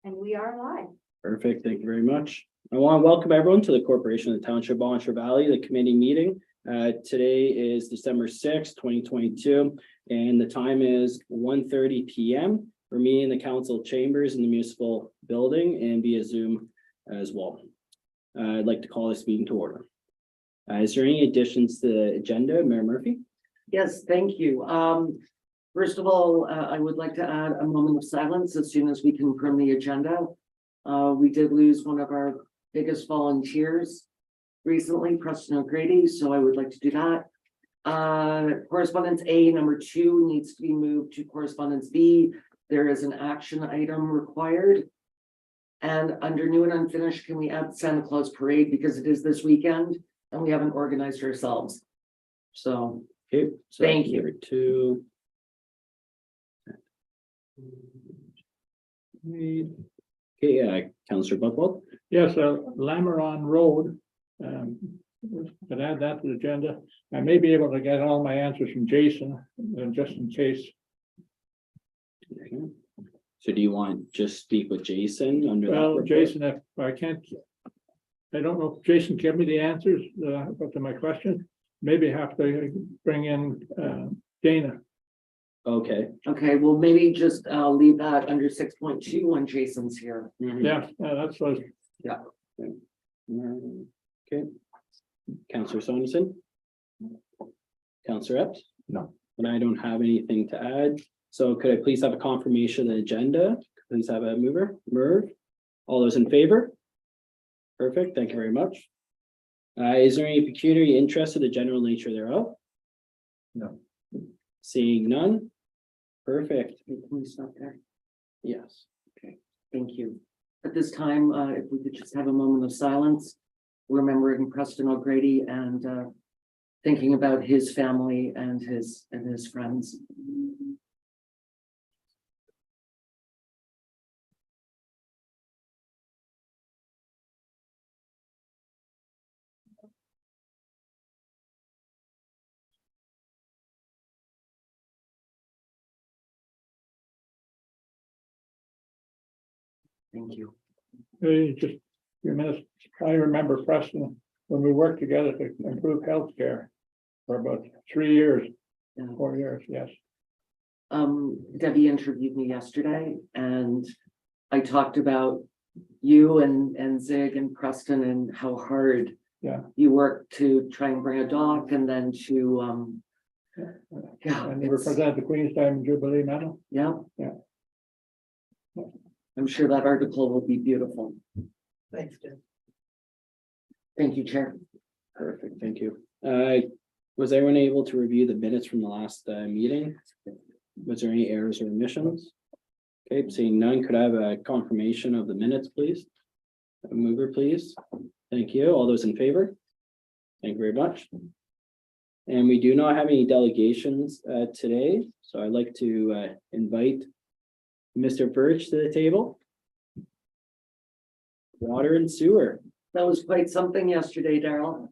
And we are live. Perfect, thank you very much. I want to welcome everyone to the Corporation of the Township of Ballinger Valley, the committee meeting. Today is December 6th, 2022, and the time is 1:30 p.m. We're meeting in the council chambers in the municipal building and via Zoom as well. I'd like to call this meeting to order. Is there any additions to the agenda, Mayor Murphy? Yes, thank you. First of all, I would like to add a moment of silence as soon as we confirm the agenda. We did lose one of our biggest volunteers recently, Preston O'Grady, so I would like to do that. Correspondence A number 2 needs to be moved to correspondence B. There is an action item required. And under new and unfinished, can we add Santa Claus parade because it is this weekend and we haven't organized ourselves. So Okay, so Thank you. number 2. Okay, Councillor Buckwald. Yes, Lameron Road. Could add that to the agenda. I may be able to get all my answers from Jason, just in case. So do you want just speak with Jason under that? Well, report? Jason, if I can't. I don't know if Jason give me the answers to my question. Maybe have to bring in Dana. Okay. okay, well, maybe just leave that under 6.2 when Jason's here. Yeah, that's what. Okay. Councillor Sorensen? Councillor Epps? No. And I don't have anything to add. So could I please have a confirmation of the agenda? Please have a mover, Merv. All those in favor? Perfect, thank you very much. Is there any pecuniary interest of the general nature thereof? No. Seeing none? Perfect, Can we stop there? yes. Thank you. At this time, if we could just have a moment of silence, remembering Preston O'Grady and thinking about his family and his friends. Thank you. Just a few minutes. I remember Preston, when we worked together to improve healthcare for about 3 years, Yeah. 4 years, yes. Debbie interviewed me yesterday and I talked about you and Zig and Preston and how hard Yeah. you worked to try and bring a doc and then to yeah, And we it's- represent the Queen's Diamond Jubilee Medal. yeah. Yeah. I'm sure that article will be beautiful. Thanks, Jim. Thank you, Chair. Perfect, thank you. Was everyone able to review the minutes from the last meeting? Was there any errors or omissions? Okay, seeing none, could I have a confirmation of the minutes, please? A mover, please. Thank you. All those in favor? Thank you very much. And we do not have any delegations today, so I'd like to invite Mr. Birch to the table. Water and sewer. That was quite something yesterday, Daryl.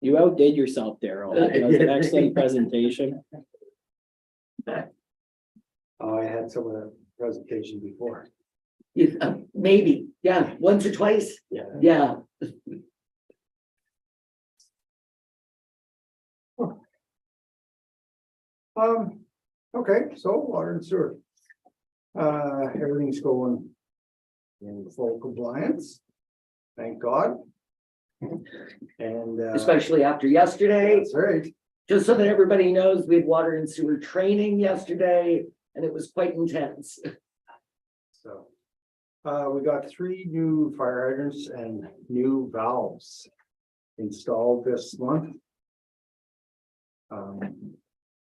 You outdid yourself, Daryl. That was an excellent presentation. Oh, I had some of the presentation before. Maybe, yeah, once or twice, Yeah. yeah. Okay, so water and sewer. Everything's going in full compliance. Thank God. And Especially after yesterday, that's right. just so that everybody knows, we had water and sewer training yesterday and it was quite intense. So we got 3 new fire hydrants and new valves installed this month.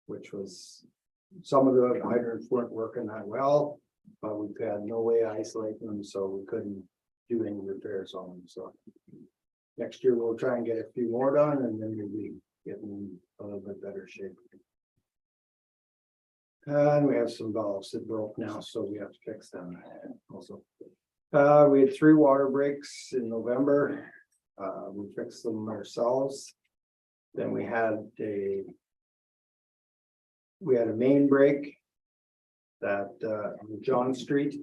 Which was, some of the hydrants weren't working that well, but we've had no way to isolate them, so we couldn't do any repairs on them, so. Next year, we'll try and get a few more done, and then we'll be getting a little bit better shape. And we have some valves that broke now, so we have to fix them also. We had 3 water breaks in November. We fixed them ourselves. Then we had a main break that on John Street.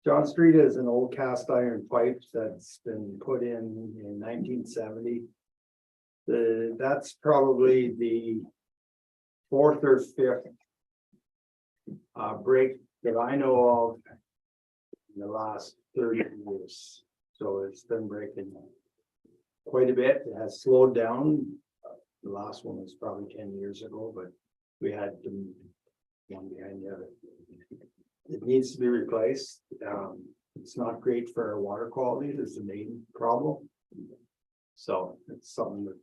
John Street is an old cast iron pipe that's been put in 1970. That's probably the fourth or fifth break that I know of in the last 30 years. So it's been breaking quite a bit. It has slowed down. The last one was probably 10 years ago, but we had them one behind the other. It needs to be replaced. It's not great for our water quality. Is the main problem. So it's something that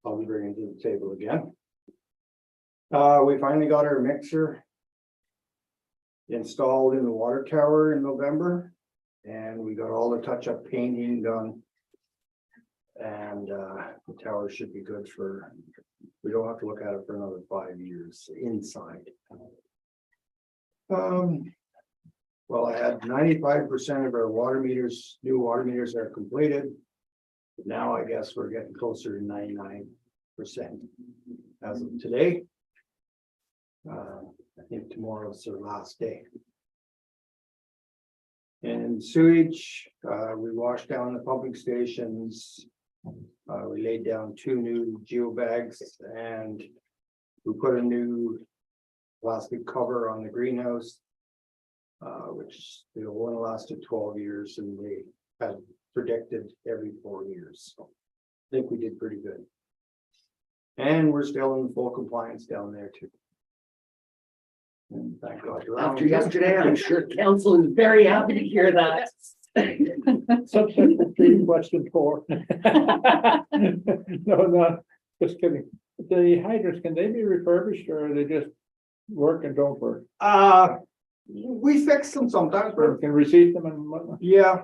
I'll be bringing to the table again. We finally got our mixer installed in the water tower in November, and we got all the touch-up painting done. And the tower should be good for, we don't have to look at it for another 5 years inside. Well, I had 95% of our water meters, new water meters are completed. Now I guess we're getting closer to 99% as of today. I think tomorrow's the last day. And sewage, we washed down the pumping stations. We laid down 2 new geobags and we put a new plastic cover on the greenhouse, which the one lasted 12 years and they had predicted every 4 years. So I think we did pretty good. And we're still in full compliance down there too. And thank God. After yesterday, I'm sure council is very happy to hear that. Subsection 3, question 4. No, just kidding. The hydrants, can they be refurbished or are they just work and don't work? We fix them sometimes, Or but can receipt them and whatnot, yeah,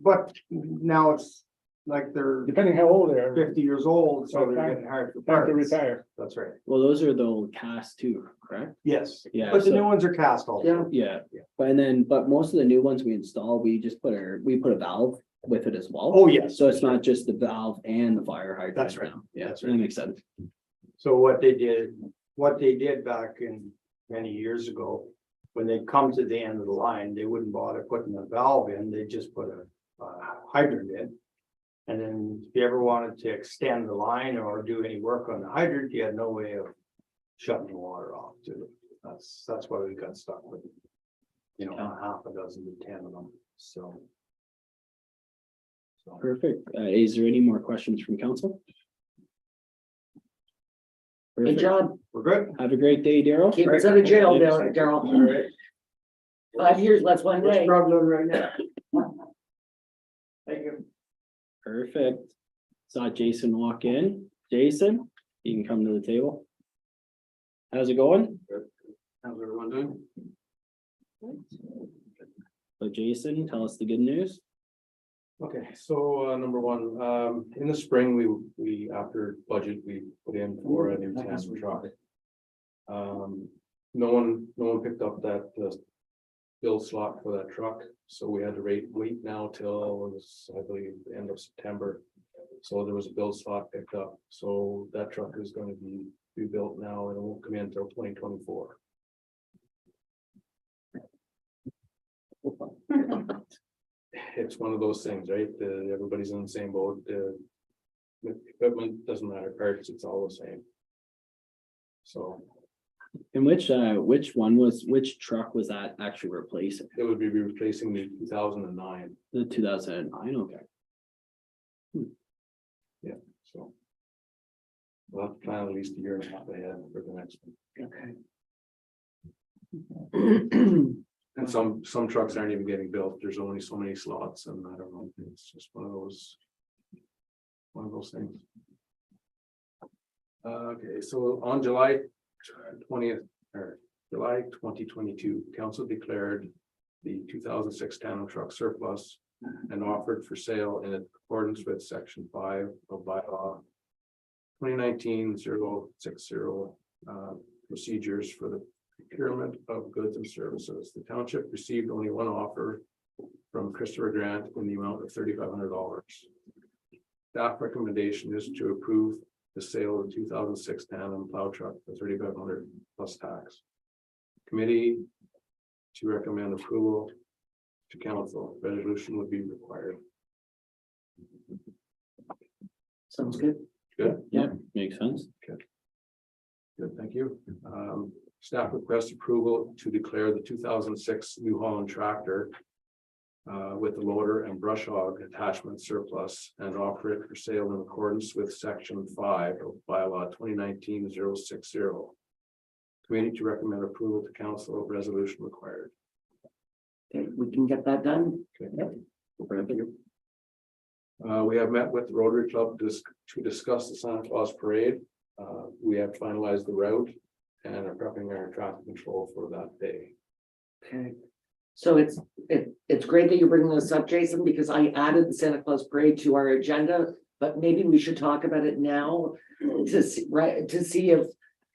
but now it's like they're depending how old they are, 50 years old, so they're Time- getting hard for time to parts. retire. That's right. Well, those are the old cast too, correct? Yes, Yeah, but the so- new ones are cast also. Yeah. Yeah, but most of the new ones we install, we just put a valve with it as well. Oh, yes. So it's not just the valve and the fire hydrant. That's right. now. Yeah, That's that right. makes sense. So what they did back in many years ago, when they come to the end of the line, they wouldn't bother putting a valve in, they just put a hydrant in. And then if you ever wanted to extend the line or do any work on the hydrant, you had no way of shutting the water off to it. That's why we got stuck with, a half a dozen to 10 of them, so. Perfect. Is there any more questions from council? Good Perfect. job. We're good. Have a great day, Daryl. Keep us out of jail, Thanks. Daryl. All right. 5 years, that's one We're way. struggling right now. Thank you. Perfect. Saw Jason walk in. Jason, you can come to the table. How's it going? How's everyone doing? So Jason, tell us the good news. Okay, so number one, in the spring, we after budget, we put in for a new tandem truck. No one picked up that bill slot for that truck, so we had to wait now till it was, I believe, the end of September. So there was a bill slot picked up, so that truck is going to be built now and it won't come in until 2024. It's one of those things, right? Everybody's in the same boat. The equipment doesn't matter, parts, it's all the same. So And which truck was that actually replacing? it would be replacing the 2009. The 2009, okay. So we'll have to plan at least a year and a half ahead for the next one. And some trucks aren't even getting built. There's only so many slots and I don't know, it's just one of those things. Okay, so on July 20th or July 2022, council declared the 2006 tandem truck surplus and offered for sale in accordance with section 5 of bylaw 2019-060 procedures for the procurement of goods and services. The township received only one offer from Christopher Grant in the amount of $3,500. Staff recommendation is to approve the sale of the 2006 tandem plow truck for $3,500 plus tax. Committee to recommend approval to council. Resolution would be required. Sounds good. Good, Yeah, makes sense. good, thank you. Staff request approval to declare the 2006 New Holland tractor with the loader and brush hog attachment surplus and offer it for sale in accordance with section 5 of bylaw 2019-060. Committee to recommend approval to council. Resolution required. Okay, we can get that done. Okay. Thank you. We have met with the Rotary Club to discuss the Santa Claus parade. We have finalized the route and are prepping our traffic control for that day. Okay. So it's great that you're bringing this up, Jason, because I added the Santa Claus parade to our agenda, but maybe we should talk about it now to see, right, to see if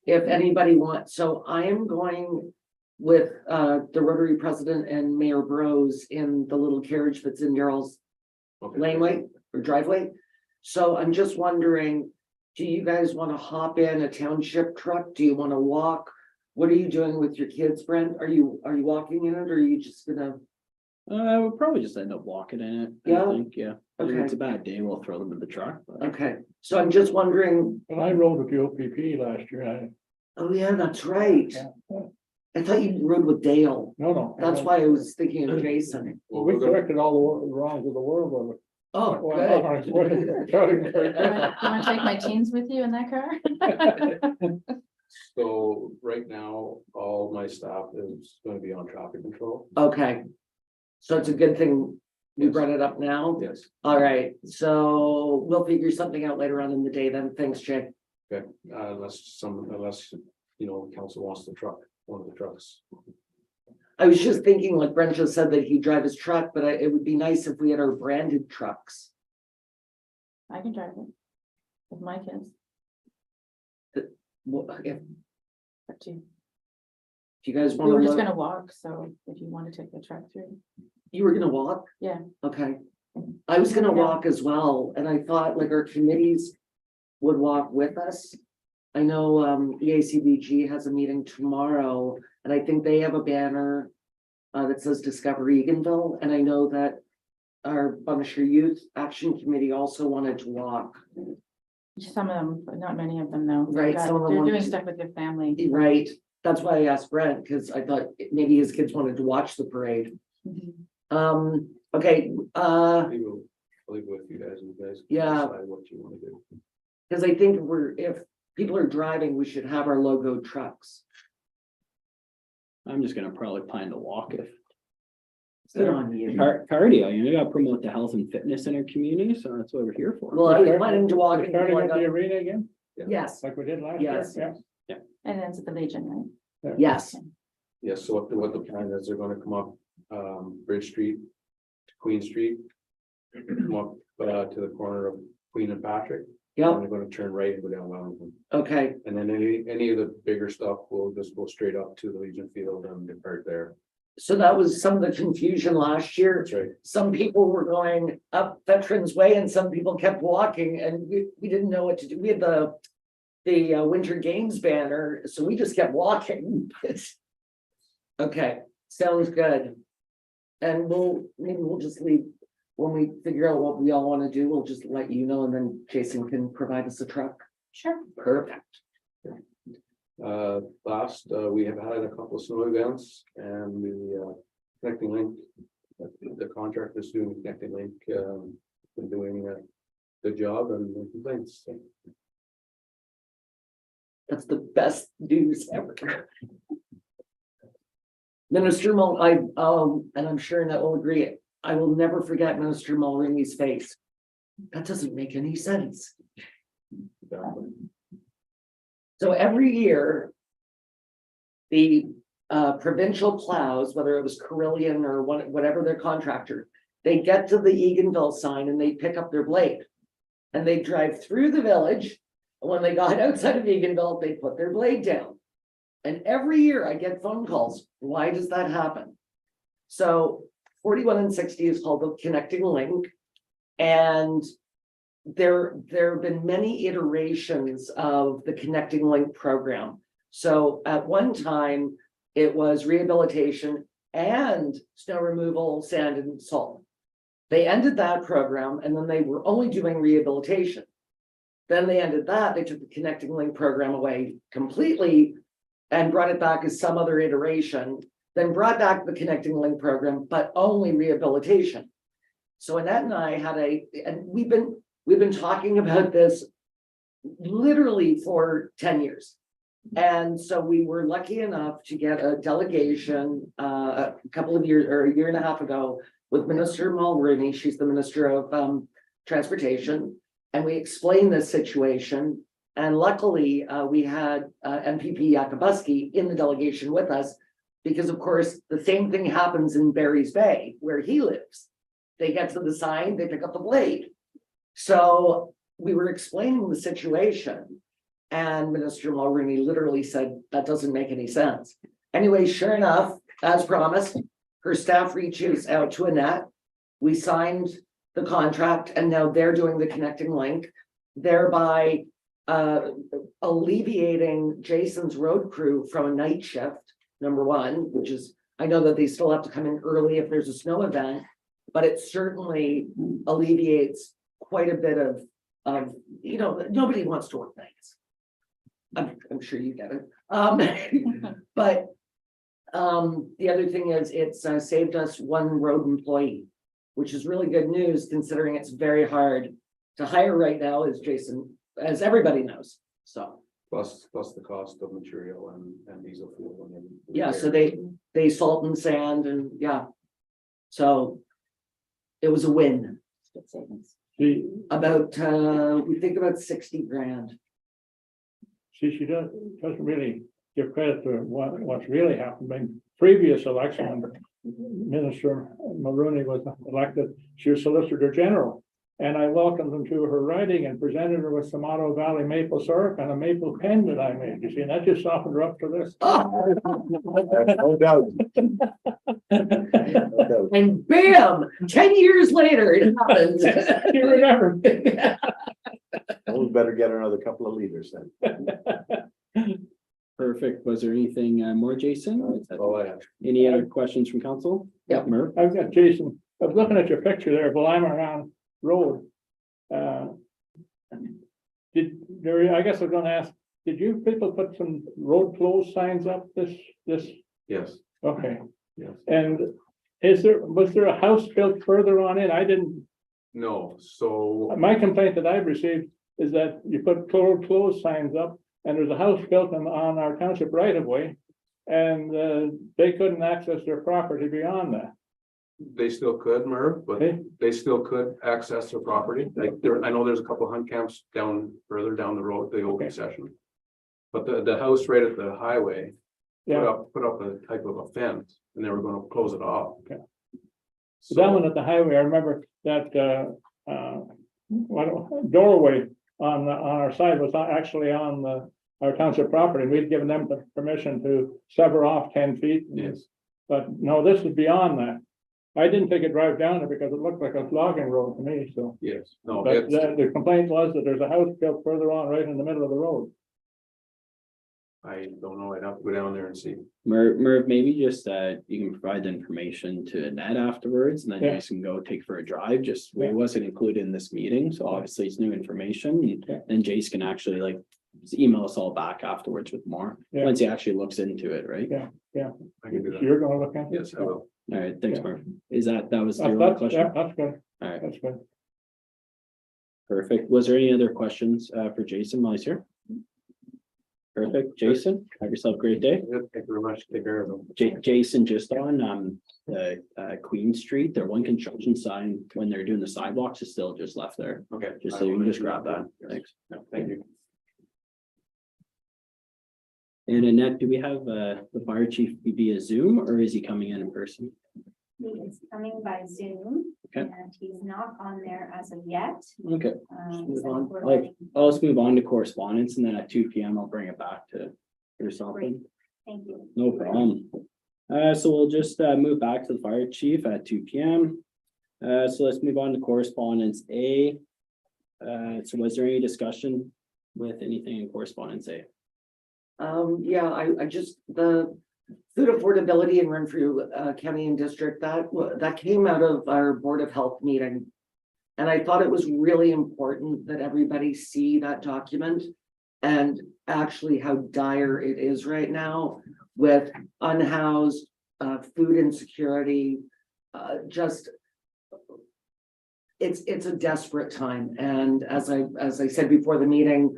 anybody wants. So I am going with the Rotary president and Mayor Bros in the little carriage that's in Daryl's Okay. laneway or driveway. So I'm just wondering, do you guys want to hop in a township truck? Do you want to walk? What are you doing with your kids, Brent? Are you walking in it, or are you just gonna? We'll probably just end up walking in it. Yeah? I think, yeah. If Okay. it's a bad day, we'll throw them in the truck. but- Okay, so I'm just wondering, When I rode with the OPP last year, oh yeah, that's right. I thought you rode with Dale. no. That's why I was thinking of Jason. Well, We we're gonna, corrected all the wrongs of the world with it. Oh, Well, good. not- You wanna take my teens with you in that car? so right now, all my staff is going to be on traffic control. Okay. So it's a good thing we Yes. brought it up now. Yes. All right, so we'll figure something out later on in the day then. Thanks, Jay. Okay, unless you know, council wants the truck, one of the trucks. I was just thinking, like Brent just said, that he'd drive his truck, but it would be nice if we had our branded trucks. I can drive it. With my kids, Well, if up to you. you guys We want were just to, gonna walk, so if you want to take the truck through. you were gonna walk? Yeah. Okay. I was gonna Yeah. walk as well, and I thought like our committees would walk with us. I know EACBG has a meeting tomorrow, and I think they have a banner that says Discover Eganville, and I know that our Bunisher Youth Action Committee also wanted to walk. Some of them, but not many of them, though. They've Right, got- some of them They're want doing to- stuff with their family. Right, that's why I asked Brent, because I thought maybe his kids wanted to watch the parade. Mhm. Okay, I'll leave it with you guys, and you guys. can Yeah. decide what you want to do. because I think if people are driving, we should have our logo trucks. I'm just gonna probably plan to walk if. Good on you. Cardio, you gotta promote the health and fitness in our community, so that's what we're here for. Well, I was planning to walk. We're starting at the arena again, Yes, like we did last year. Yes. Yeah. And then it's at the Legion, right? yes, Yes, so what the plan is, they're gonna come up, Bridge Street to Queen Street. Come up, to the corner of Queen and Patrick. yep, And they're gonna turn right and go down Wellington. okay, And then any of the bigger stuff will just go straight up to the Legion Field and depart there. so that was some of the confusion last year. That's right. Some people were going up Veterans Way and some people kept walking, and we didn't know what to do. We had the Winter Games banner, so we just kept walking. Okay, sounds good. And maybe we'll just leave, when we figure out what we all want to do, we'll just let you know, and then Jason can provide us a truck. Sure. Perfect. Last, we have had a couple of snow events and the Connecting Link, the contractors doing Connecting Link, been doing a good job and no complaints. So, That's the best news ever. Minister and I'm sure that will agree, I will never forget Minister Mulroney's face. That doesn't make any sense. definitely. So every year, the provincial plows, whether it was Carillion or whatever their contractor, they get to the Eganville sign and they pick up their blade. And they drive through the village. And when they got outside of Eganville, they put their blade down. And every year I get phone calls. Why does that happen? So 41 and 60 is called the Connecting Link. And there have been many iterations of the Connecting Link program. So at one time, It was rehabilitation and snow removal, sand and salt. They ended that program and then they were only doing rehabilitation. Then they ended that, they took the Connecting Link program away completely and brought it back as some other iteration, then brought back the Connecting Link program, but only rehabilitation. So Annette and I had and we've been talking about this literally for 10 years. And so we were lucky enough to get a delegation a couple of years or a year and a half ago with Minister Mulroney. She's the Minister of Transportation. And we explained this situation. And luckily, we had MPP Yakabuski in the delegation with us, because of course, the same thing happens in Barry's Bay where he lives. They get to the sign, they pick up the blade. So we were explaining the situation. And Minister Mulroney literally said, that doesn't make any sense. Anyway, sure enough, as promised, her staff reaches out to Annette. We signed the contract and now they're doing the Connecting Link, thereby alleviating Jason's road crew from a night shift, number one, which is, I know that they still have to come in early if there's a snow event, but it certainly alleviates quite a bit of, nobody wants to work nights. I'm sure you get it. But the other thing is it's saved us one road employee, which is really good news considering it's very hard to hire right now, as everybody knows. So Plus the cost of material and diesel fuel. And yeah, so they salt and sand and yeah. So it was a win. She We think about 60 grand. she doesn't really give credit to what's really happened. In previous election, when Minister Mulroney was elected, she was Solicitor General. And I welcomed them to her riding and presented her with some Ottawa Valley maple syrup and a maple pen that I made. You see, and that just softened her up to this. No doubt. No doubt. And bam, 10 years later, it happens. You remember? We better get another couple of liters then. Perfect. Was there anything more, Jason? Or is that- all I have. Any other questions from council? Yeah. Murph? I've got Jason, I was looking at your picture there, Around Road. I guess I was gonna ask, did you people put some road closed signs up this, Yes, okay. yes. And was there a house built further on in? I didn't, No, so my complaint that I've received is that you put closed signs up and there's a house built on our township right of way. And they couldn't access their property beyond that. they still could, Merv, but Okay, they still could access their property. Like I know there's a couple hunt camps further down the road, the old Okay. concession. But the house right at the highway yeah, put up a type of a fence and they were gonna close it off. Okay. So that one at the highway, I remember that doorway on our side was actually on our township property. We'd given them the permission to sever off 10 feet. yes, But no, this is beyond that. I didn't take a drive down it because it looked like a logging road to me, so. yes, no, But it's, the complaint was that there's a house built further on right in the middle of the road. I don't know, I'd have to go down there and see. Merv, maybe just you can provide the information to Annette afterwards and then you Yeah. guys can go take for a drive. Just Yeah. it wasn't included in this meeting, so obviously it's new information. Yeah. And Jace can actually just email us all back afterwards with more, Yeah. once he actually looks into it, right? Yeah. I can do that. You're gonna look at it? Yes, I will. All right, thanks, Yeah. Merv. That was your only That's question? that's good, All right, that's good. perfect. Was there any other questions for Jason while he's here? Perfect. Jason, have yourself a great day. Thank you very much. Take care of them. Jason, just on the Queen Street, their one construction sign when they're doing the sidewalks is still just left there. Okay. Just so you can just grab that. Yes. Thanks. Yeah, thank you. And Annette, do we have the fire chief via Zoom or is he coming in person? He is coming by Zoom. Okay. And he's not on there as of yet. Okay, So on. we're letting- let's move on to correspondence and then at 2 p.m. I'll bring it back to yourself. Great. Thank you. No problem. So we'll just move back to the fire chief at 2 p.m. So let's move on to correspondence A. So was there any discussion with anything in correspondence A? Yeah, I just, the food affordability in Renfrew County and District, that came out of our Board of Health meeting. And I thought it was really important that everybody see that document and actually how dire it is right now with unhoused, food insecurity, just it's a desperate time. And as I said before the meeting,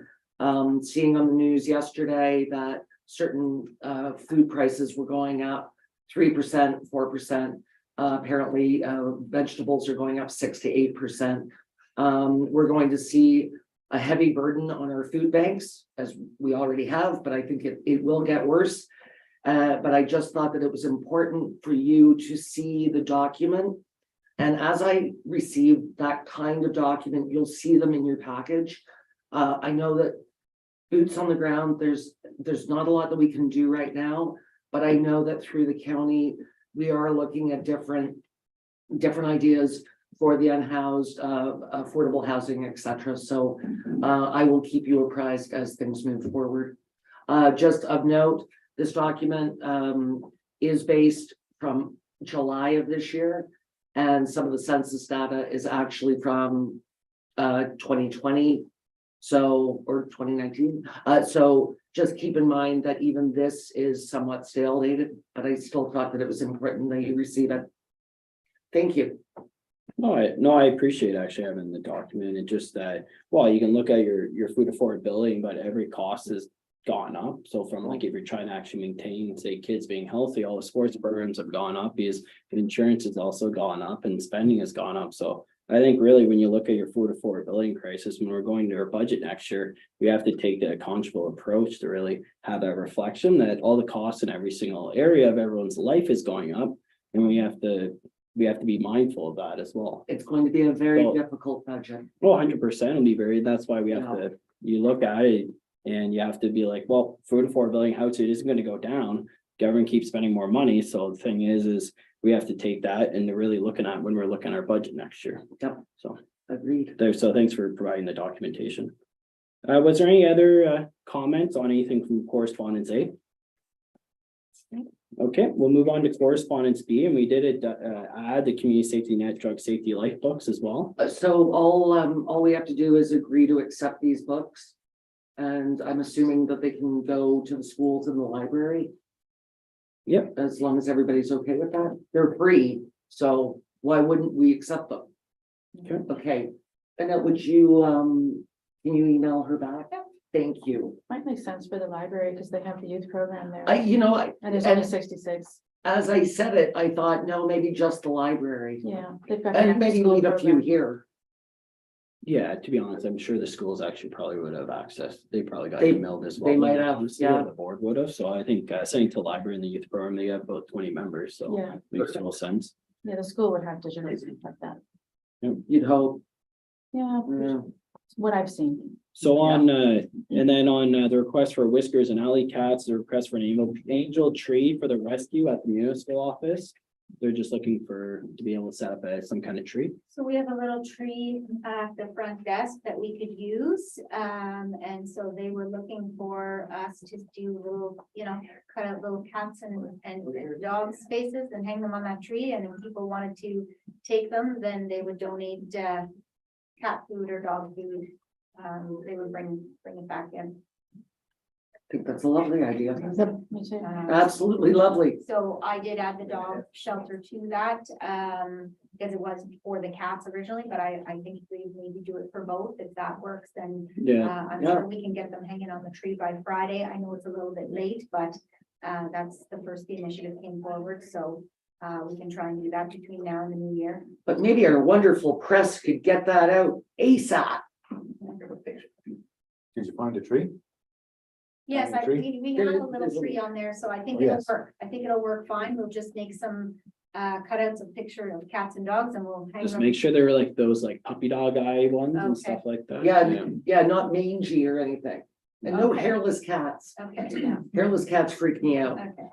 seeing on the news yesterday that certain food prices were going up 3%, 4%. Apparently, vegetables are going up 6 to 8%. We're going to see a heavy burden on our food banks, as we already have, but I think it will get worse. But I just thought that it was important for you to see the document. And as I receive that kind of document, you'll see them in your package. I know that boots on the ground, there's not a lot that we can do right now, but I know that through the county, we are looking at different ideas for the unhoused, affordable housing, etc. So I will keep you apprised as things move forward. Just of note, this document is based from July of this year, and some of the census data is actually from 2020. So, or 2019. So just keep in mind that even this is somewhat stale dated, but I still thought that it was important that you receive it. Thank you. No, I appreciate actually having the document. It just that, well, you can look at your food affordability, but every cost has gone up. So from like, if you're trying to actually maintain, say, kids being healthy, all the sports programs have gone up because insurance has also gone up and spending has gone up. So I think really when you look at your food affordability crisis, when we're going to our budget next year, we have to take the accountable approach to really have that reflection that all the costs in every single area of everyone's life is going up. And we have to be mindful of that as well. It's going to be a very difficult budget. Well, 100% will be very, that's why we have to, you look at it and you have to be like, well, food affordability, how it isn't going to go down. Government keeps spending more money. So the thing is we have to take that and they're really looking at when we're looking at our budget next year. Yep. So agreed. So thanks for providing the documentation. Was there any other comments on anything from correspondence A? Okay, we'll move on to correspondence B, and we did add the community safety net drug safety life books as well. So all we have to do is agree to accept these books. And I'm assuming that they can go to the schools and the library. Yep. As long as everybody's okay with that. They're free, so why wouldn't we accept them? Okay. Okay, and then would you, can you email her back? Yep. Thank you. Might make sense for the library because they have the youth program there. And there's and- only 66. As I said it, I thought, no, maybe just the library. Yeah, they've got. the And maybe after-school leave a few program. here. Yeah, to be honest, I'm sure the schools actually probably would have access. They probably got They- emailed as well. they might have, honestly, yeah. or the board would have. So I think sending to the library and the youth program, they have about 20 members. So Yeah. makes total sense. Yeah, the school would have digital like that. You'd hope. Yeah, Yeah. what I've seen. So on, and then on the request for Whiskers and Alley Cats, the request for an angel tree for the rescue at the municipal office. They're just looking to be able to set up some kind of tree. So we have a little tree at the front desk that we could use. And so they were looking for us to do little, cut out little cats and dog spaces and hang them on that tree. And if people wanted to take them, then they would donate cat food or dog food. They would bring it back in. I think that's a lovely idea. Me too. Absolutely lovely. So I did add the dog shelter to that, because it was for the cats originally, but I think we maybe do it for both. If that works, then Yeah, I'm sure we can get them hanging on the tree by Friday. I know it's a little bit late, but that's the first the initiative came forward, so we can try and do that between now and the new year. But maybe our wonderful press could get that out ASAP. Did you find a tree? Yes, Have a tree? we have a little tree on there, so I think Oh, it'll yes. work. I think it'll work fine. We'll just make some cutouts of picture of cats and dogs and we'll hang just them. make sure they're like those like puppy dog eye ones and Okay. stuff like that. Yeah, not mangy or anything. And no Okay. hairless cats. Okay, yeah, Hairless cats freak me out. okay.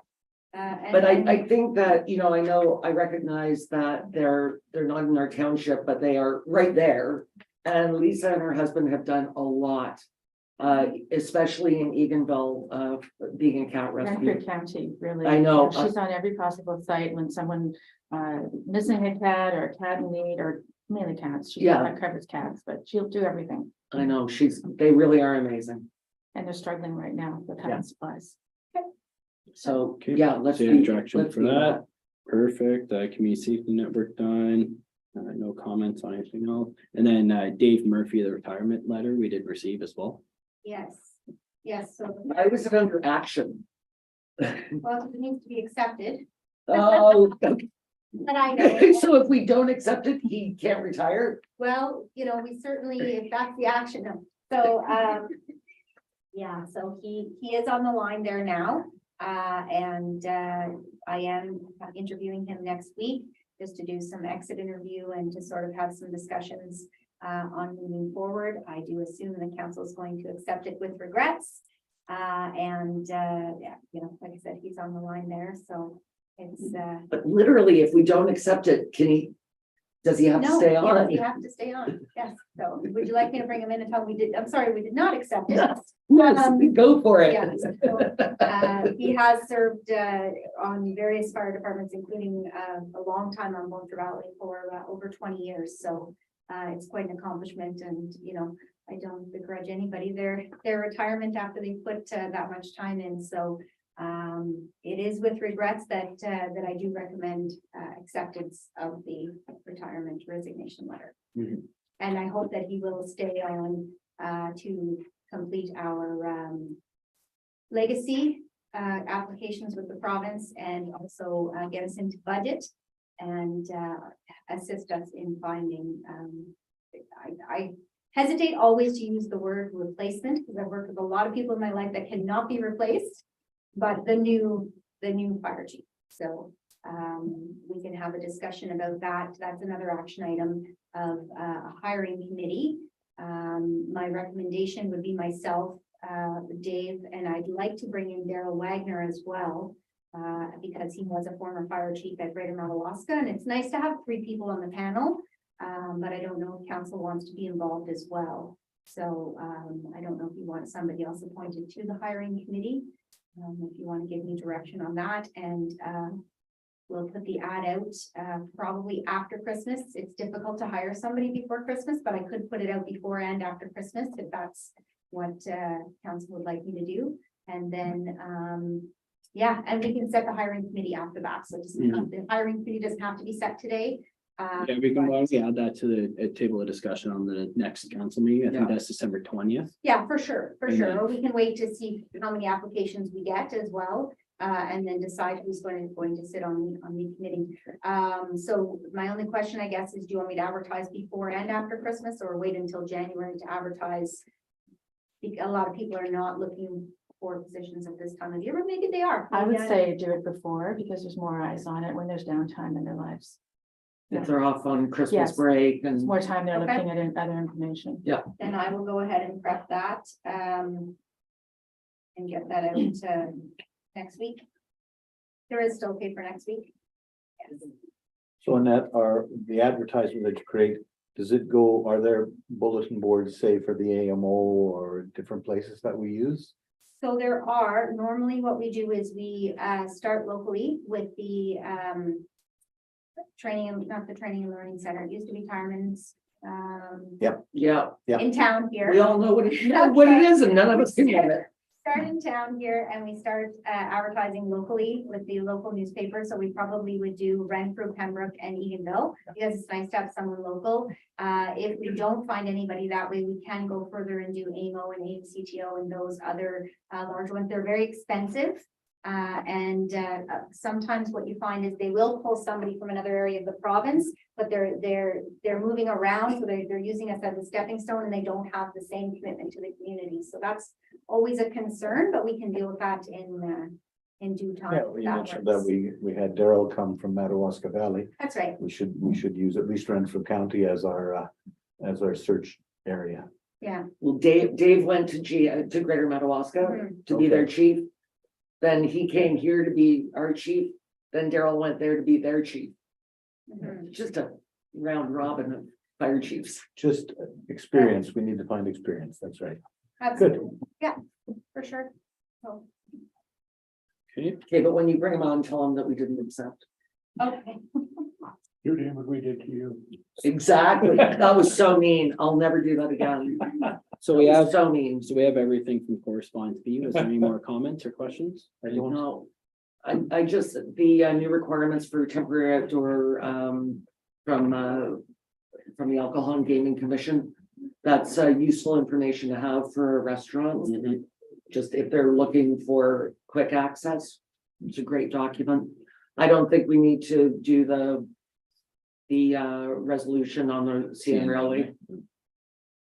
But I think that, I recognize that they're not in our township, but they are right there. And Lisa and her husband have done a lot especially in Eganville, being a cat rescue. Renfrew County, really. I know. She's on every possible site when someone missing a cat or a cat in need, or mainly cats. She Yeah. covers cats, but she'll do everything. I know, they really are amazing. And they're struggling right now with Yeah. having supplies. So, Okay, yeah, let's so be. direction let's for be that. Perfect, community safety network done, no comments on anything else, and then, Dave Murphy, the retirement letter we did receive as well. Yes, yes, so, I was under action. well, it needs to be accepted, Oh, okay. but I know. So if we don't accept it, he can't retire? Well, we certainly, if that's the action, so, yeah, so he is on the line there now. And I am interviewing him next week, just to do some exit interview and to sort of have some discussions on moving forward. I do assume the council is going to accept it with regrets. Yeah, like I said, he's on the line there, so it's But literally, if we don't accept it, does he have to no, stay yes, on? you have to stay on. Yes, so would you like me to bring him in and tell him I'm sorry, we did not accept it. Yes, yes, go for it. Yeah, so, he has served on various fire departments, including a long time on Boulder Valley for over 20 years. So it's quite an accomplishment, and I don't begrudge anybody their retirement after they put that much time in. So it is with regrets that I do recommend acceptance of the retirement resignation letter. Mhm. And I hope that he will stay on to complete our legacy applications with the province, and also get us into budget and assist us in finding. I hesitate always to use the word replacement, because I've worked with a lot of people in my life that cannot be replaced, but the new fire chief. So we can have a discussion about that. That's another action item of a hiring committee. My recommendation would be myself, Dave, and I'd like to bring in Daryl Wagner as well, because he was a former fire chief at Greater Madawaska, and it's nice to have 3 people on the panel, but I don't know if council wants to be involved as well. So I don't know if you want somebody else appointed to the hiring committee. If you want to give me direction on that, and we'll put the ad out probably after Christmas. It's difficult to hire somebody before Christmas, but I could put it out before and after Christmas if that's what council would like me to do. And then, yeah, and we can set the hiring committee after that. So just, the hiring committee doesn't have to be set today. Yeah, we can, why don't we add that to the table of discussion on the next council meeting, I think Yeah. that's December 20th. Yeah, for sure, And then- Or we can wait to see how many applications we get as well, and then decide who's going to sit on the committee. So my only question, I guess, is do you want me to advertise before and after Christmas, or wait until January to advertise? A lot of people are not looking for positions at this time of year, but maybe they are. I would Maybe say do it before, because there's more eyes on it when there's downtime in their lives. If they're off on Christmas Yes. break It's and more time they're Okay. looking at other information. Then I will go ahead and prep that, and get that out next week. There is still paper next week. Yes. So in that, the advertisement that you create, does it go, are there bulletin boards, say for the AMO or different places that we use? So there are, normally what we do is we start locally with the training, not the training and learning center, it used to be Tireman's yeah, Yeah. in town here. we all know what it is, and none of us can get it. Start in town here, and we start advertising locally with the local newspaper. So we probably would do Renfrew, Pembroke, and Eganville, because it's nice to have someone local. If we don't find anybody that way, we can go further and do AMO and AMCTO and those other large ones. They're very expensive. Sometimes what you find is they will pull somebody from another area of the province, but they're moving around, so they're using us as a stepping stone, and they don't have the same commitment to the community. So that's always a concern, but we can deal with that in due time. Yeah, you That mentioned that works. we had Daryl come from Madawaska Valley. That's right. We should use at least Renfrew County as our search area. Yeah. Well, Dave went to Greater Madawaska Mhm. to be their chief. Then he came here to be our chief. Then Daryl went there to be their chief. Mhm. Just a round robin of fire chiefs. Just experience, we need to find experience, that's right. absolutely, yeah, for sure. So, Okay, Okay, but when you bring them on, tell them that we didn't accept. okay. You did what we did to you. Exactly. That was so mean. I'll never do that again. so we That was have, So mean. so we have everything from correspondence B. Was there any more comments or questions? No. I just, the new requirements for temporary outdoor, from the Alcohol and Gaming Commission. That's useful information to have for restaurants. Mhm. Just if they're looking for quick access, it's a great document. I don't think we need to do the resolution on the CN Railway.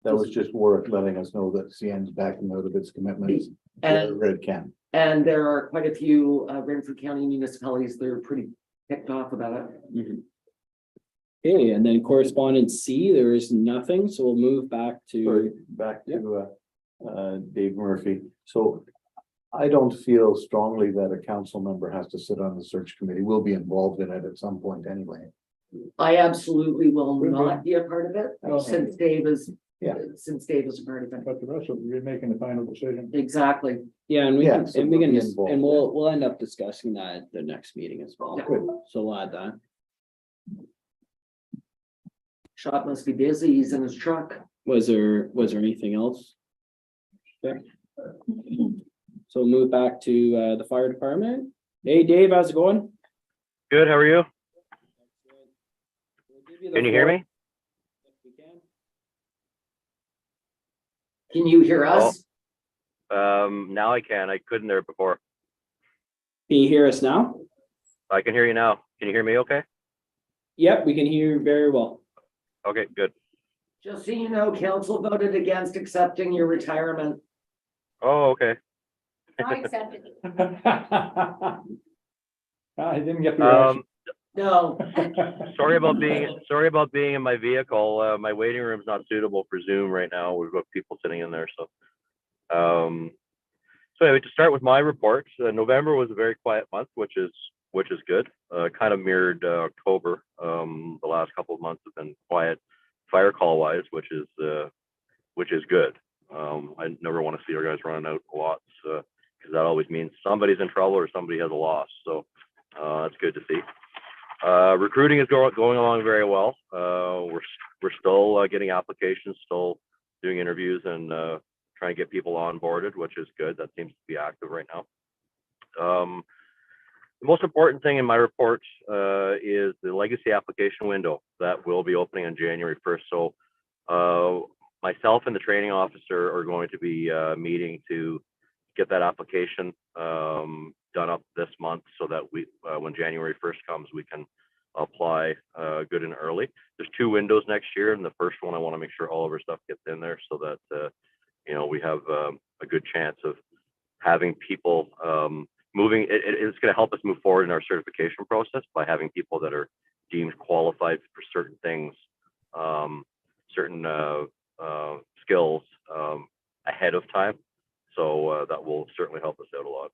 That was just worth letting us know that CN's backing out of its commitments. And, Red can. and there are quite a few Renfrew County municipalities that are pretty ticked off about it. Mhm. Okay, and then correspondence C, there is nothing, so we'll move back Sorry, to, back to Dave Murphy. So I don't feel strongly that a council member has to sit on the search committee. We'll be involved in it at some point anyway. I absolutely will Good, good. not be a part of it, Okay. since Dave is, Yeah. since Dave is a part of it. But the rest of you are making the final decision. Exactly. yeah, and we Yeah, can, so and we we'll can, be just- involved, and yeah. we'll end up discussing that at the next meeting as well. Good. So we'll add that. Shot must be busy, he's in his truck. Was there anything else? Okay. So we'll move back to the fire department. Hey, Dave, how's it going? Good, how are you? We'll give the Can you hear floor me? if we can. Can you hear us? Now I can. I couldn't there before. Can you hear us now? I can hear you now. Can you hear me okay? Yep, we can hear you very well. Okay, good. Just so you know, council voted against accepting your retirement. Oh, okay. I accepted it. I didn't get the No, rest. Sorry about being in my vehicle. My waiting room's not suitable for Zoom right now. We've got people sitting in there, so. So anyway, to start with my report, November was a very quiet month, which is good. Kind of mirrored October. The last couple of months have been quiet fire call wise, which is good. I never want to see our guys running out lots, because that always means somebody's in trouble or somebody has a loss. So that's good to see. Recruiting is going along very well. We're still getting applications, still doing interviews, and trying to get people onboarded, which is good. That seems to be active right now. The most important thing in my report is the legacy application window that will be opening on January 1st. So myself and the training officer are going to be meeting to get that application done up this month so that we, when January 1st comes, we can apply good and early. There's 2 windows next year, and the first one I want to make sure all of our stuff gets in there so that you know, we have a good chance of having people moving. It's going to help us move forward in our certification process by having people that are deemed qualified for certain things, certain skills ahead of time. So that will certainly help us out a lot.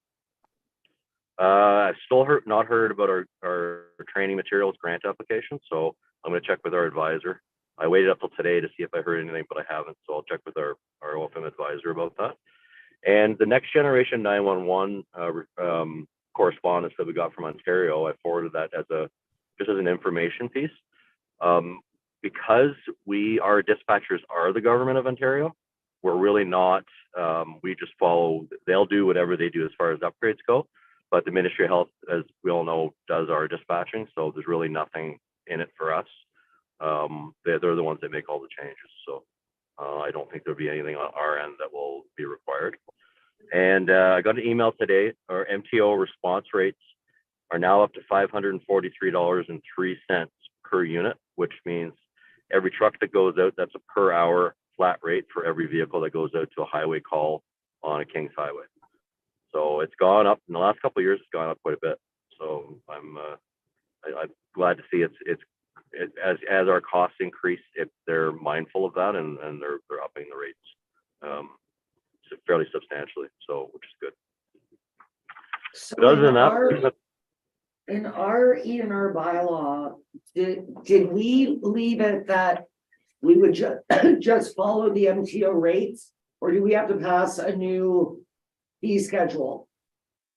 I've still not heard about our training materials grant application, so I'm going to check with our advisor. I waited up till today to see if I heard anything, but I haven't, so I'll check with our OFM advisor about that. And the next generation 911 correspondence that we got from Ontario, I forwarded that just as an information piece. Because our dispatchers are the government of Ontario, we're really not, we just follow, they'll do whatever they do as far as upgrades go. But the Ministry of Health, as we all know, does our dispatching, so there's really nothing in it for us. They're the ones that make all the changes, so I don't think there'll be anything on our end that will be required. And I got an email today. Our MTO response rates are now up to $543.03 per unit, which means every truck that goes out, that's a per hour flat rate for every vehicle that goes out to a highway call on a Kings Highway. So it's gone up in the last couple of years. It's gone up quite a bit. So I'm glad to see as our costs increase, they're mindful of that and they're upping the rates fairly substantially. So which is good. So But other than that, in our ENR bylaw, did we leave it that we would just follow the MTO rates Or do we have to pass a new fee schedule?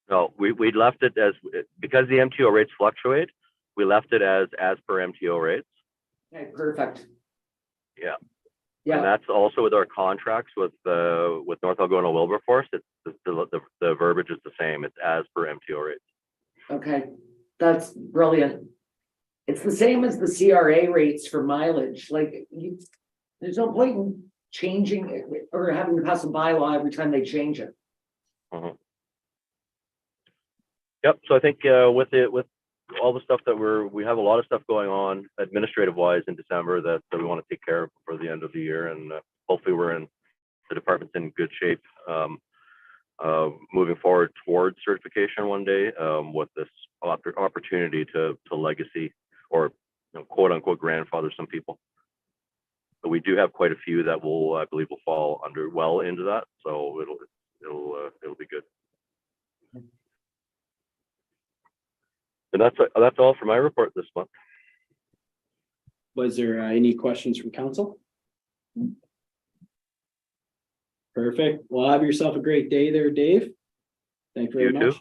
No, we left it as, because the MTO rates fluctuate, we left it as per MTO rates. Okay, perfect. Yeah. And Yeah, that's also with our contracts with North Algona Wilberforce. It's the verbiage is the same. It's as per MTO rates. okay, that's brilliant. It's the same as the CRA rates for mileage, like you, there's no point in changing it or having to pass a bylaw every time they change it. Yep. So I think with all the stuff that we have a lot of stuff going on administrative wise in December that we want to take care of for the end of the year, and hopefully the department's in good shape moving forward towards certification one day with this opportunity to legacy or quote unquote grandfather some people. But we do have quite a few that I believe will fall well into that, so it'll be good. And that's all for my report this month. Was there any questions from council? Perfect. Well, have yourself a great day there, Dave. Thank you very You too. much.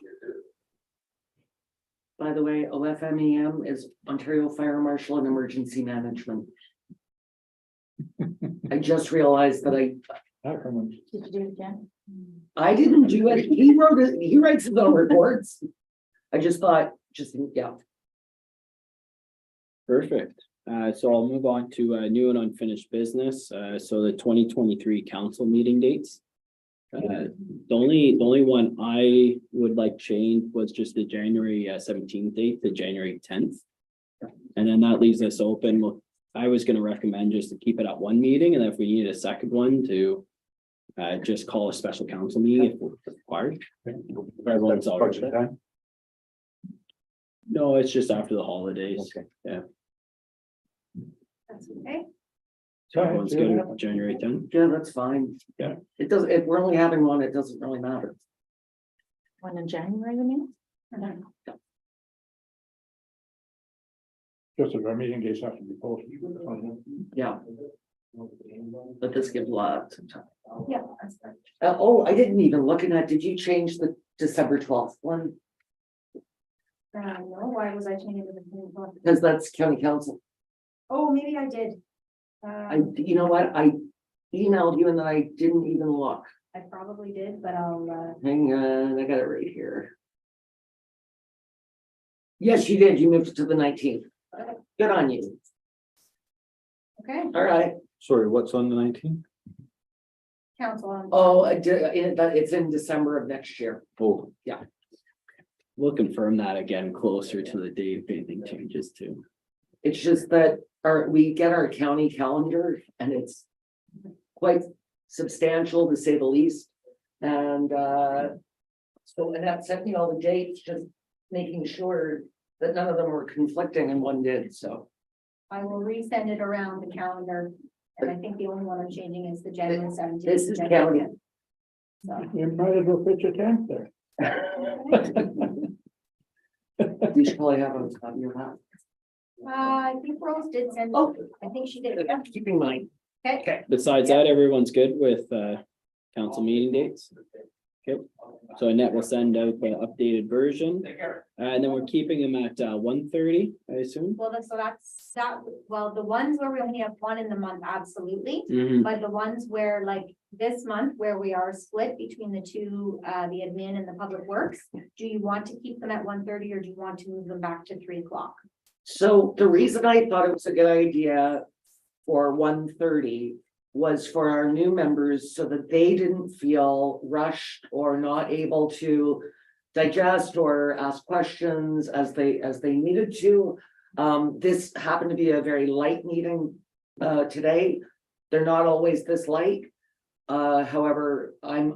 By the way, OFMEM is Ontario Fire Marshal and Emergency Management. I just realized that Acronyms. Did you do it again? I didn't do it. He wrote it, he writes his own reports. I just thought, yeah. Perfect. So I'll move on to new and unfinished business. So the 2023 council meeting dates. The only one I would like changed was just the January 17th date to January 10th. And then that leaves us open. Well, I was going to recommend just to keep it at one meeting, and if we need a second one to just call a special council meeting if required. If everyone's all right with it. Time? No, it's just after the holidays. Okay. Yeah. That's okay. So everyone's good with January 10th. Yeah, that's fine. Yeah. It doesn't, if we're only having one, it doesn't really matter. One in January, you mean? Or no? Just as our meeting days have to be posted. Yeah, but this gives a lot of time. Yeah, that's fine. Oh, I didn't even look at that. Did you change the December 12th one? No, why was I changing to the same one? Because that's county council. Oh, maybe I did. You know what? I emailed you and then I didn't even look. I probably did, but I'll, Hang on, I got it right here. Yes, you did. You moved it to the 19th. Good on you. okay, All right. Sorry, what's on the 19th? council on. Oh, it's in December of next year. Oh, We'll confirm that again closer to the date if anything changes too. It's just that we get our county calendar and it's quite substantial to say the least. And so that sent me all the dates, just making sure that none of them were conflicting and one did, so. I will resend it around the calendar, and I think the only one I'm changing is the January 17th. This is county. So, You might as well pitch a tent there. You should probably have a copy of that. I think Rose did send, Oh, I think she did. I'm keeping mine. Okay, Besides that, everyone's good with council meeting dates? Okay, so Annette will send out the updated version, and then we're keeping them at 1:30, I assume? well, so that's, well, the ones where we only have one in the month, absolutely. Mhm. But the ones where, like, this month, where we are split between the two, the admin and the public works, do you want to keep them at 1:30 or do you want to move them back to 3 o'clock? So the reason I thought it was a good idea for 1:30 was for our new members so that they didn't feel rushed or not able to digest or ask questions as they needed to. This happened to be a very light meeting today. They're not always this light. However, I'm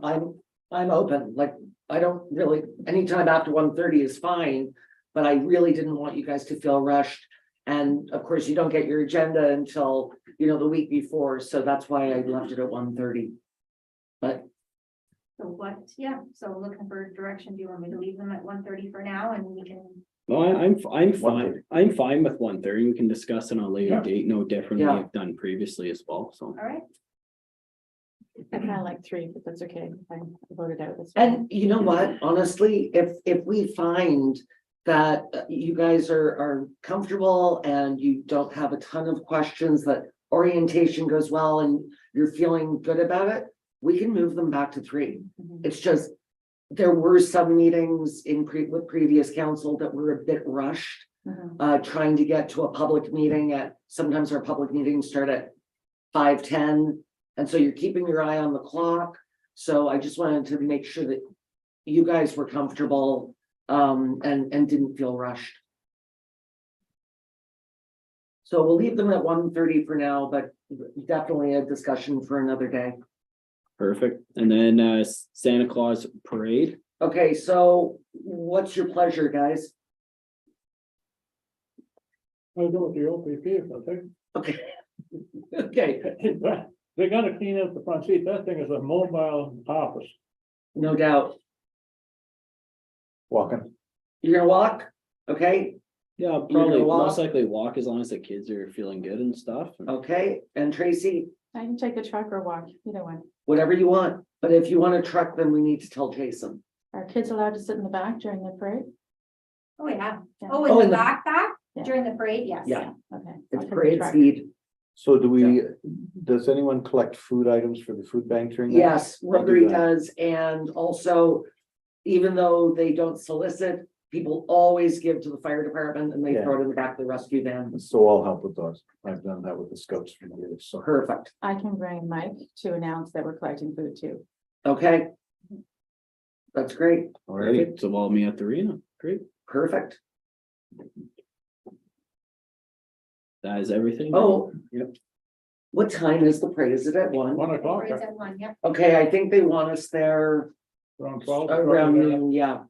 open, like, I don't really, anytime after 1:30 is fine, but I really didn't want you guys to feel rushed. And of course, you don't get your agenda until, the week before, so that's why I left it at 1:30. But So what, yeah, so looking for direction, do you want me to leave them at 1:30 for now and we can, No, I'm fine. I'm fine with 1:30. We can discuss it on a later Yeah. date, no different than Yeah. we've done previously as well, so. all right? I kind of like 3, but that's okay. I voted out. That's fine. And you know what, honestly, if we find that you guys are comfortable and you don't have a ton of questions, that orientation goes well and you're feeling good about it, we can move them back to 3. Mhm. It's just, there were some meetings with previous council that were a bit rushed, Mhm. trying to get to a public meeting sometimes our public meetings start at 5:10. And so you're keeping your eye on the clock. So I just wanted to make sure that you guys were comfortable, and didn't feel rushed. So we'll leave them at 1:30 for now, but definitely a discussion for another day. Perfect. And then Santa Claus parade. Okay, so what's your pleasure, guys? I'll go with the OPP, I think. Okay. Okay, They gotta clean out the front seat. That thing is a mobile office. no doubt. Walking. You're gonna walk? Okay, Yeah, gonna probably walk? most likely walk as long as the kids are feeling good and stuff. okay, and Tracy, I can take the truck or walk, either one. whatever you want, but if you want a truck, then we need to tell Jason. Are kids allowed to sit in the back during the parade? Oh, yeah. Yeah. Oh, Oh, in in the the- backpack Yeah. during the parade, yes. Yeah. Okay. I'll It's take the parade truck. speed. So does anyone collect food items for the food bank during that? Yes, I'll do Rotary that. does, and also, even though they don't solicit, people always give to the fire department and they Yeah. throw it in the back of the rescue van. So I'll help with those. I've done that with the scouts for years, so. Perfect, I can bring Mike to announce that we're collecting food too. okay. That's great, All right, Perfect. So all me at the arena. Great. perfect. That is everything. Oh. Yep. What time is the parade? Is it at 1? 1:00, Parade's at 1, yep. Okay, I think they want us there around 12. around noon, yeah.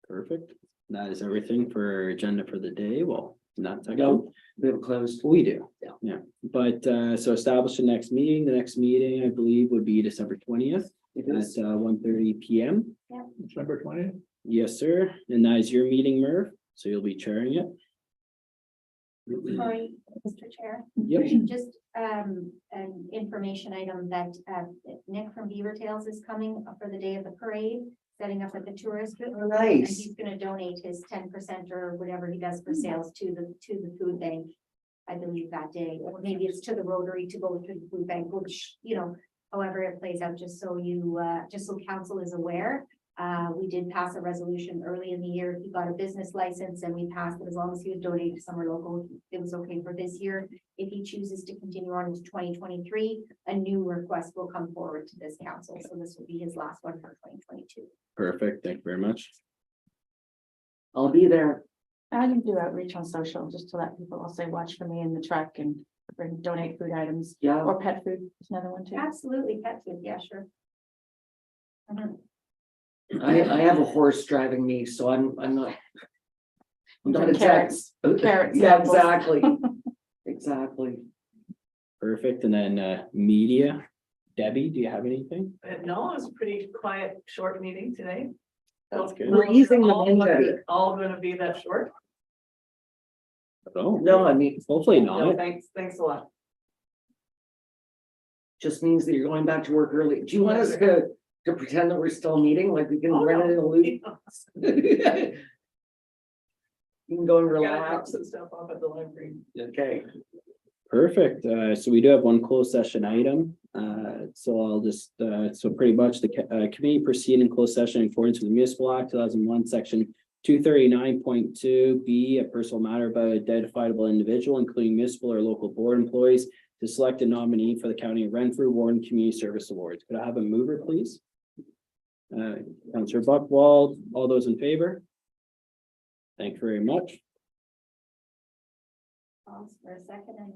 Perfect. That is everything for agenda for the day. Well, not technically. No, we have closed. We do. Yeah. Yeah, but so establish the next meeting. The next meeting, I believe, would be December 20th It at is. 1:30 PM. December 20th. Yes, sir. And that is your meeting, Merv. So you'll be chairing it. Sorry, Mr. Chair. Yep. Just an information item that Nick from Beaver Tails is coming for the day of the parade, setting up at the tourist booth. Oh, And nice. he's gonna donate his 10% or whatever he does for sales to the food bank. I believe that day, or maybe it's to the Rotary to go to the food bank, which, however it plays out, just so council is aware. We did pass a resolution early in the year. He got a business license and we passed it as long as he was donating to Summer Local. It was okay for this year. If he chooses to continue on into 2023, a new request will come forward to this council. So this will be his last one for 2022. Perfect. Thank you very much. I'll be there. I can do outreach on social, just to let people, I'll say, watch for me in the truck and donate food items Yeah, or pet food. Is another one too. Absolutely, pet food, yeah, sure. Mhm. I have a horse driving me, so I'm not. I'm not a Carrots. text. Carrots, Yeah, apples. exactly. Exactly. Perfect. And then media. Debbie, do you have anything? No, it was a pretty quiet, short meeting today. That's good. We're easing them All in, gonna- Debbie. All gonna be that short. Oh, No, I mean, hopefully No, not. thanks a lot. just means that you're going back to work early. Do you want us to pretend that we're still meeting, like we can Oh, run it in a loop? no. You can go and Gotta drop relax. some stuff off at the library. Okay, Perfect. So we do have one closed session item. So I'll just, so pretty much the committee proceed in closed session in accordance with the Municipal Act 2001, section 239.2 B, a personal matter about an identifiable individual, including municipal or local board employees, to select a nominee for the County of Renfrew Warden Community Service Awards. Could I have a mover, please? Councillor Buckwald, all those in favor? Thank you very much. Pause for a second and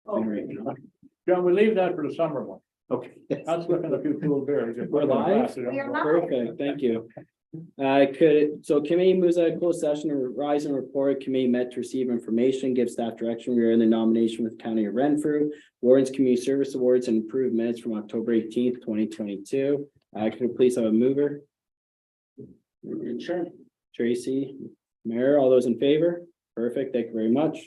John, we leave that for the summer one. Okay. I'll slip in a few cool beers. We're live? We are live. Perfect, thank you. Committee moves out of closed session to rise and report. Committee met to receive information, give staff direction. We are in the nomination with County of Renfrew, Lawrence Community Service Awards and improved minutes from October 18th, 2022. Could you please have a mover? Sure. Tracy, Mayor, all those in favor? Perfect, thank you very much.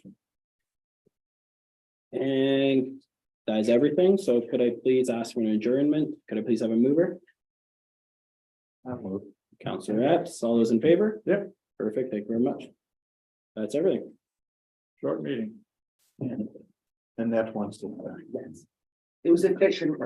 And that is everything. So could I please ask for an adjournment? Could I please have a mover? Counselor Epps, all those in favor? Yep. Perfect, thank you very much. That's everything. Short meeting. And that one's. It was efficient.